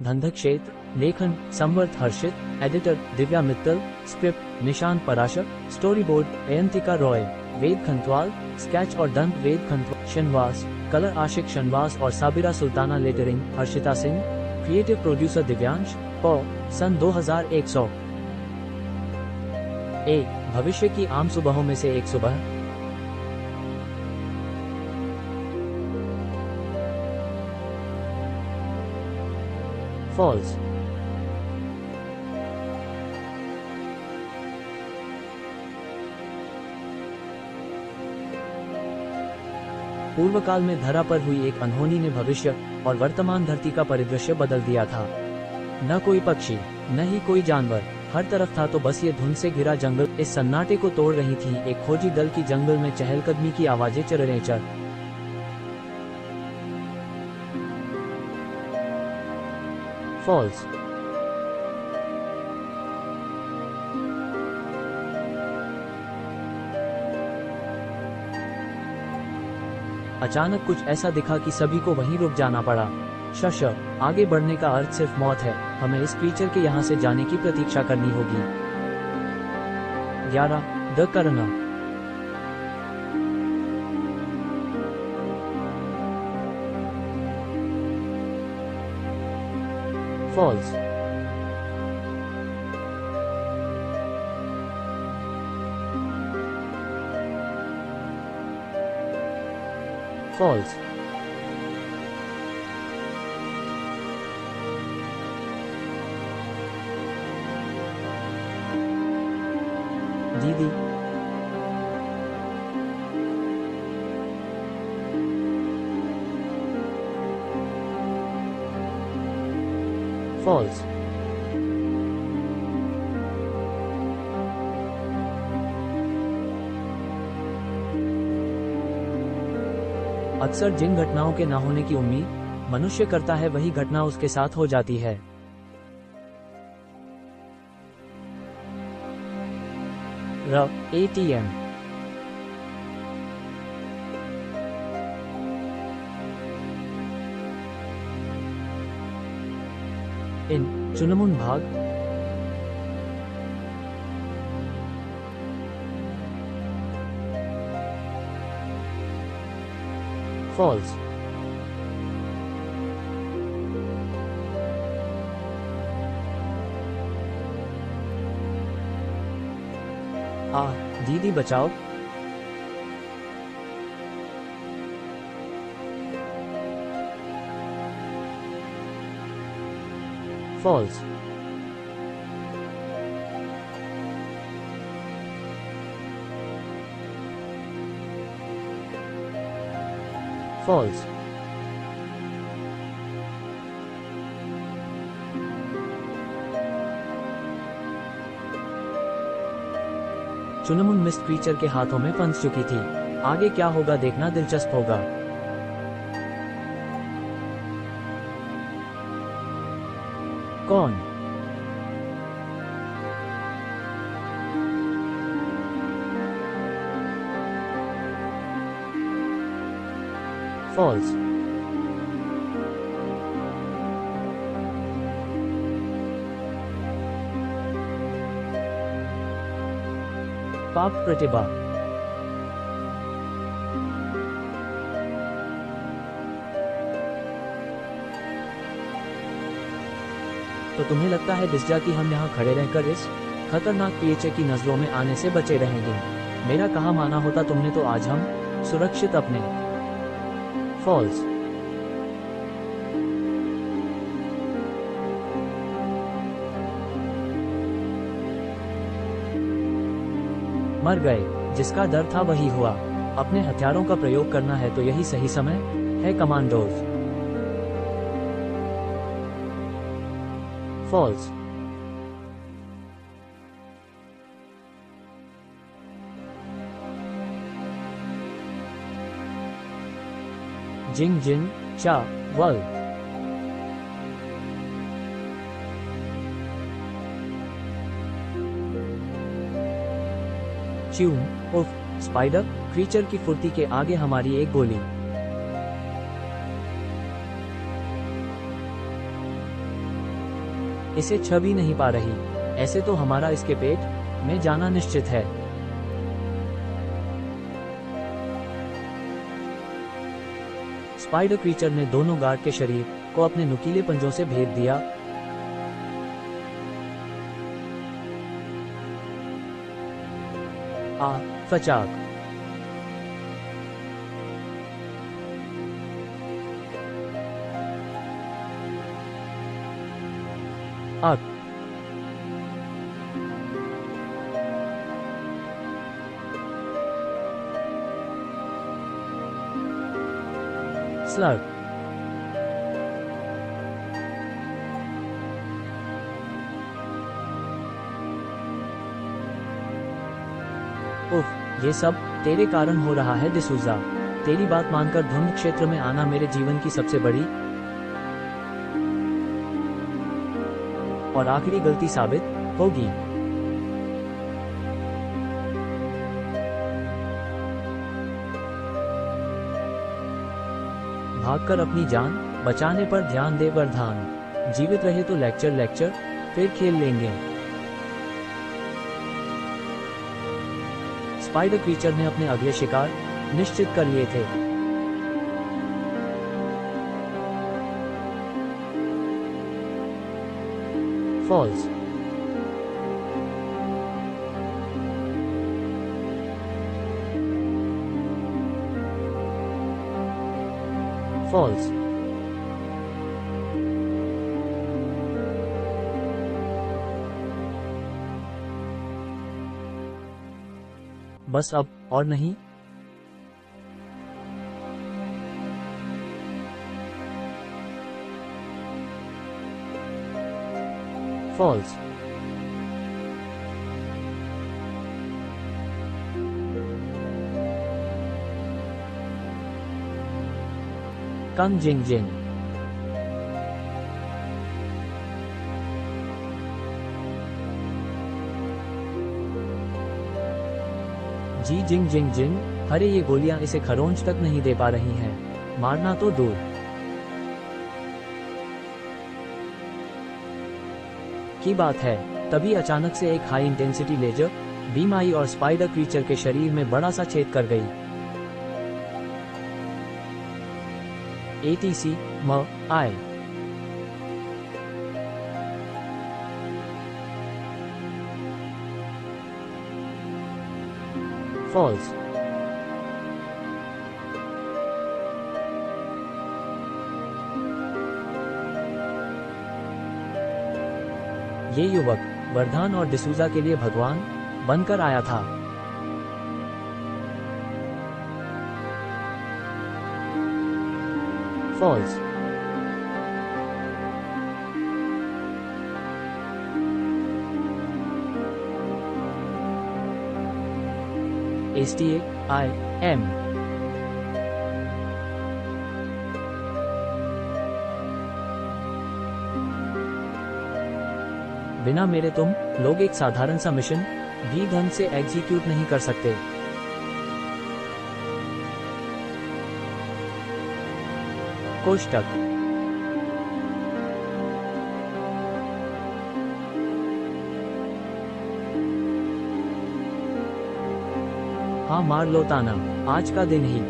धंधक क्षेत्र। लेखन Samvart Harshit. Editor Divya Mittal. Script Nishant Parashar. Story board Ayantika Roy. Ved Khantwal. Sketch और दंत वेद खंतवाल। शनवास। कलर आशिक शनवास और Sabira Sultana. Lettering Harshita Singh. Creative producer Divyansh पौ सन 2100। भविष्य की आम सुबहों में से एक सुबह। फॉल्स। पूर्व काल में धरा पर हुई एक अनहोनी ने भविष्य और वर्तमान धरती का परिदृश्य बदल दिया था। न कोई पक्षी, न ही कोई जानवर, हर तरफ था तो बस ये धुंध से घिरा जंगल। इस सन्नाटे को तोड़ रही थी एक खोजी दल की जंगल में चहलकदमी की आवाजें चररेचर। फॉल्स। अचानक कुछ ऐसा दिखा कि सभी को वहीं रुक जाना पड़ा। आगे बढ़ने का अर्थ सिर्फ मौत है। हमें इस क्रीचर के यहाँ से जाने की प्रतीक्षा करनी होगी। 11 द करना। फॉल्स। फॉल्स। दीदी। फॉल्स। अक्सर जिन घटनाओं के न होने की उम्मीद मनुष्य करता है वही घटना उसके साथ हो जाती है। ATM। इन चुनमुन भाग। फॉल्स। दीदी बचाओ। फॉल्स। फॉल्स। चुनमुन मिस्ट क्रीचर के हाथों में फंस चुकी थी। आगे क्या होगा देखना दिलचस्प होगा। कौन? फॉल्स। पाप प्रतिभा। तो तुम्हें लगता है डिस्जा कि हम यहाँ खड़े रहकर इस खतरनाक पीएचए की नजरों में आने से बचे रहेंगे? मेरा कहा माना होता तुमने तो आज हम सुरक्षित अपने। फॉल्स। मर गए। जिसका डर था वही हुआ। अपने हथियारों का प्रयोग करना है तो यही सही समय है कमांडोज। फॉल्स। जिंग जिन चा वल। च्यून उफ स्पाइडर। क्रीचर की फुर्ती के आगे हमारी एक गोली। इसे छू भी नहीं पा रही। ऐसे तो हमारा इसके पेट में जाना निश्चित है। स्पाइडर क्रीचर ने दोनों गार्ड के शरीर को अपने नुकीले पंजों से भेद दिया। फचाक। आग। स्लग। उफ, ये सब तेरे कारण हो रहा है डिसूजा। तेरी बात मानकर धुंध क्षेत्र में आना मेरे जीवन की सबसे बड़ी और आखिरी गलती साबित होगी। भागकर अपनी जान बचाने पर ध्यान दे वरदान। जीवित रहे तो लेक्चर फिर खेल लेंगे। स्पाइडर क्रीचर ने अपने अगले शिकार निश्चित कर लिए थे। फॉल्स। फॉल्स। बस अब और नहीं। फॉल्स। कंग जिंग जिंग। जी जिंग जिंग जिंग। अरे ये गोलियां इसे खरोंच तक नहीं दे पा रही हैं, मारना तो दूर की बात है। तभी अचानक से एक हाई इंटेंसिटी लेजर बीम आई और स्पाइडर क्रीचर के शरीर में बड़ा सा छेद कर गई। ATC MI। फॉल्स। ये युवक वरदान और डिसूजा के लिए भगवान बनकर आया था। फॉल्स। STAIM। बिना मेरे तुम लोग एक साधारण सा मिशन भी ढंग से एग्जीक्यूट नहीं कर सकते। कोष्टक। हाँ मार लो ताना, आज का दिन ही।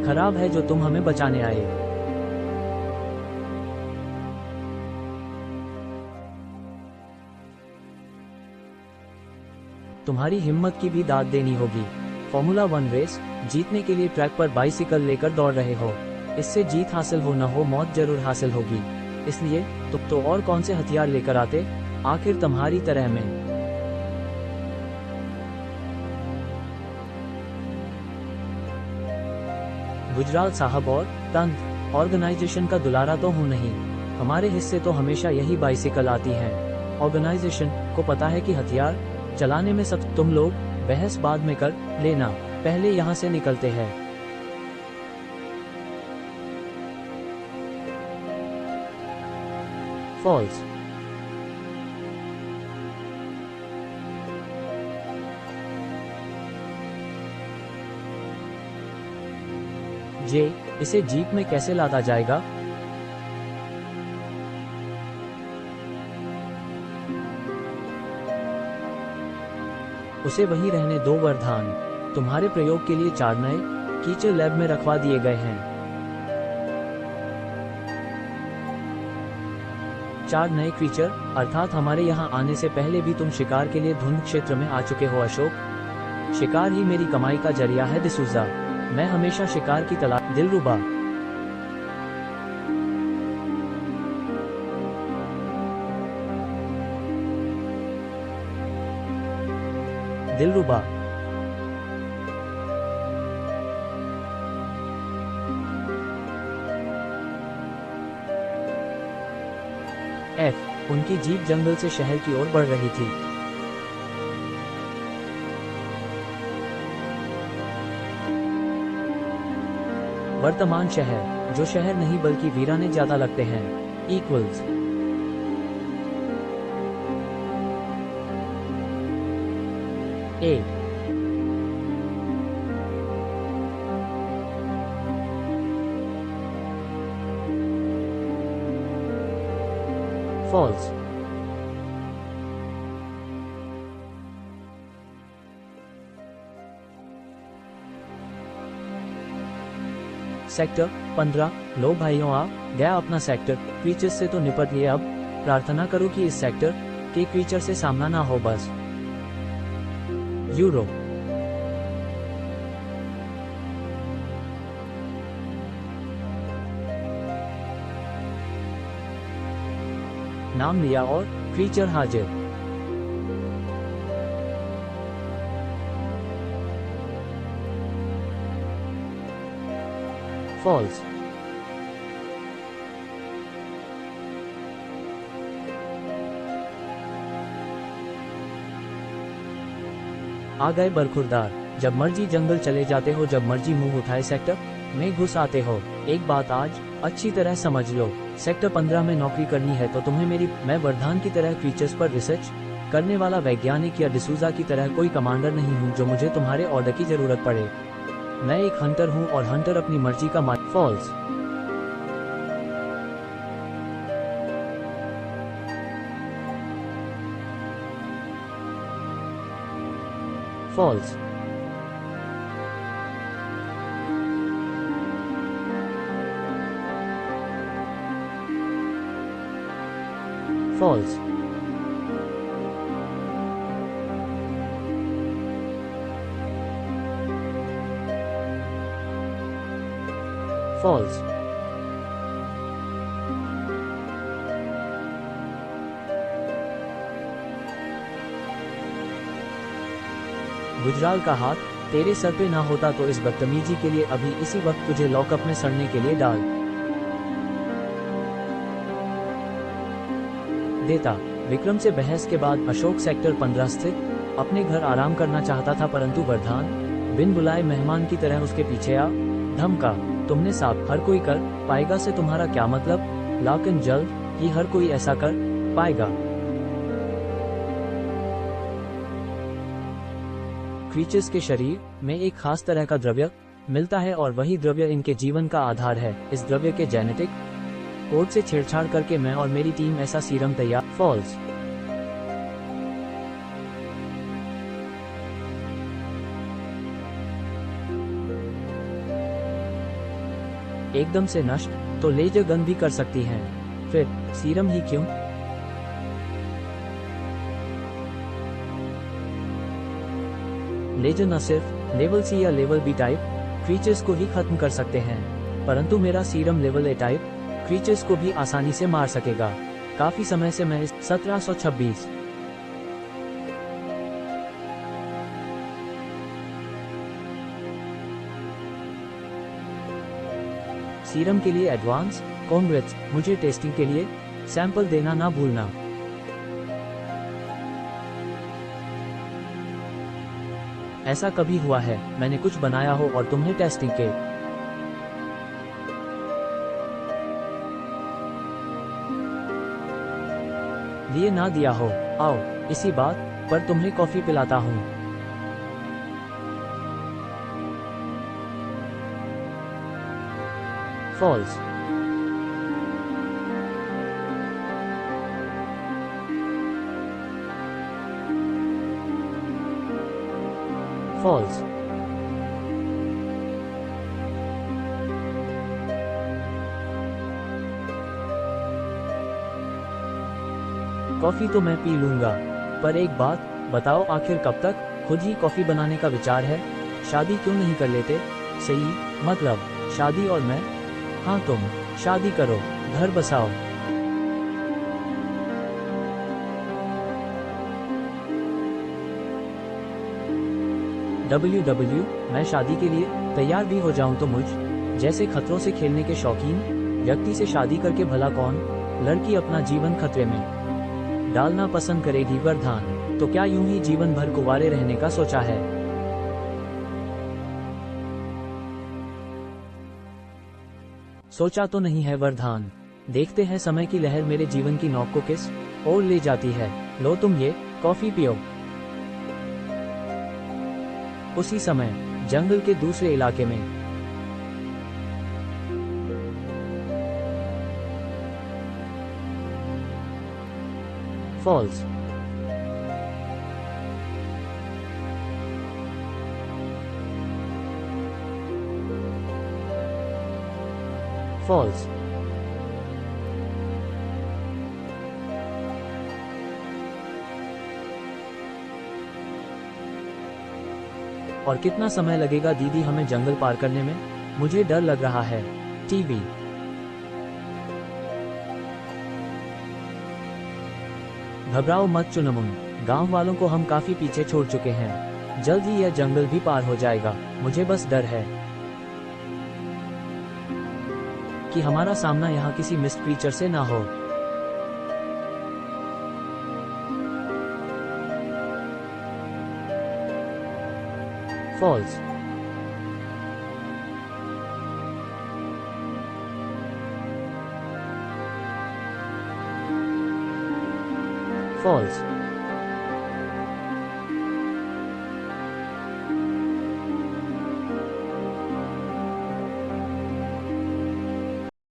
खराब है जो तुम हमें बचाने आए। तुम्हारी हिम्मत की भी दाद देनी होगी। फॉर्मूला 1 रेस जीतने के लिए ट्रैक पर बाइसिकल लेकर दौड़ रहे हो। इससे जीत हासिल हो न हो मौत जरूर हासिल होगी। इसलिए तुम तो और कौन से हथियार लेकर आते आखिर तुम्हारी तरह में। गुजराल साहब और तंत्र ऑर्गेनाइजेशन का दुलारा तो हूँ नहीं, हमारे हिस्से तो हमेशा यही बाइसिकल आती हैं। ऑर्गेनाइजेशन को पता है कि हथियार चलाने में सब तुम लोग बहस बाद में कर लेना, पहले यहाँ से निकलते हैं। फॉल्स। जे, इसे जीप में कैसे लादा जाएगा? उसे वहीं रहने दो वरदान। तुम्हारे प्रयोग के लिए 4 नए कीचड़ लैब में रखवा दिए गए हैं। 4 नए क्रीचर, अर्थात हमारे यहाँ आने से पहले भी तुम शिकार के लिए धुंध क्षेत्र में आ चुके हो अशोक। शिकार ही मेरी कमाई का जरिया है डिसूजा। मैं हमेशा शिकार की तलाश। दिलरुबा। दिलरुबा। उनकी जीप जंगल से शहर की ओर बढ़ रही थी। वर्तमान शहर, जो शहर नहीं बल्कि वीराने ज्यादा लगते हैं, इक्वल्स ए। फॉल्स। सेक्टर 15। लो भाइयों, आ गया अपना सेक्टर। क्रीचर्स से तो निपट लिए, अब प्रार्थना करो कि इस सेक्टर के क्रीचर से सामना ना हो बस। यूरो। नाम लिया और क्रीचर हाजिर। फॉल्स। आ गए बरखुरदार। जब मर्जी जंगल चले जाते हो, जब मर्जी मुंह उठाए सेक्टर में घुस आते हो। एक बात आज अच्छी तरह समझ लो, सेक्टर 15 में नौकरी करनी है तो तुम्हें मैं वर्धान की तरह क्रीचर्स पर रिसर्च करने वाला वैज्ञानिक या डिसूजा की तरह कोई कमांडर नहीं हूँ जो मुझे तुम्हारे ऑर्डर की जरूरत पड़े। मैं एक हंटर हूँ और हंटर अपनी मर्जी का मालिक। False. False. False. False. Gujral का हाथ तेरे सर पे ना होता तो इस बदतमीजी के लिए अभी इसी वक्त तुझे लॉकअप में सड़ने के लिए डाल देता। विक्रम से बहस के बाद अशोक सेक्टर 15 स्थित अपने घर आराम करना चाहता था, परंतु वर्धान बिन बुलाए मेहमान की तरह उसके पीछे आ धमका। तुमने साफ हर कोई कर पाएगा से तुम्हारा क्या मतलब? लेकिन जल्द ही हर कोई ऐसा कर पाएगा। क्रीचर्स के शरीर में एक खास तरह का द्रव्य मिलता है और वही द्रव्य इनके जीवन का आधार है। इस द्रव्य के जेनेटिक कोड से छेड़छाड़ करके मैं और मेरी टीम ऐसा सीरम तैयार। फॉल्स। एकदम से नष्ट तो लेजर गन भी कर सकती हैं, फिर सीरम ही क्यों? लेजर न सिर्फ लेवल सी या लेवल बी टाइप क्रीचर्स को ही खत्म कर सकते हैं, परंतु मेरा serum level A type creatures को भी आसानी से मार सकेगा। काफी समय से मैं इस 1726 सीरम के लिए एडवांस कांग्रेस। मुझे टेस्टिंग के लिए सैंपल देना ना भूलना। ऐसा कभी हुआ है मैंने कुछ बनाया हो और तुम्हें टेस्टिंग के लिए ना दिया हो? आओ इसी बात पर तुम्हें कॉफी पिलाता हूँ। फॉल्स। फॉल्स। कॉफी तो मैं पी लूंगा, पर एक बात बताओ, आखिर कब तक? खुद ही कॉफी बनाने का विचार है? शादी क्यों नहीं कर लेते? सही, मतलब शादी और मैं? हाँ, तुम शादी करो, घर बसाओ। WW, मैं शादी के लिए तैयार भी हो जाऊं तो मुझ जैसे खतरों से खेलने के शौकीन व्यक्ति से शादी करके भला कौन लड़की अपना जीवन खतरे में डालना पसंद करेगी? वरदान, तो क्या यूं ही जीवन भर कुंवारे रहने का सोचा है? सोचा तो नहीं है वरदान, देखते हैं समय की लहर मेरे जीवन की नौक को किस ओर ले जाती है। लो तुम ये कॉफी पियो। उसी समय जंगल के दूसरे इलाके में फॉल्स। फॉल्स। और कितना समय लगेगा दीदी हमें जंगल पार करने में? मुझे डर लग रहा है। टीवी। घबराओ मत चुनमुन, गांव वालों को हम काफी पीछे छोड़ चुके हैं। जल्द ही यह जंगल भी पार हो जाएगा। मुझे बस डर है कि हमारा सामना यहाँ किसी मिस्ट क्रीचर से ना हो। फॉल्स। फॉल्स।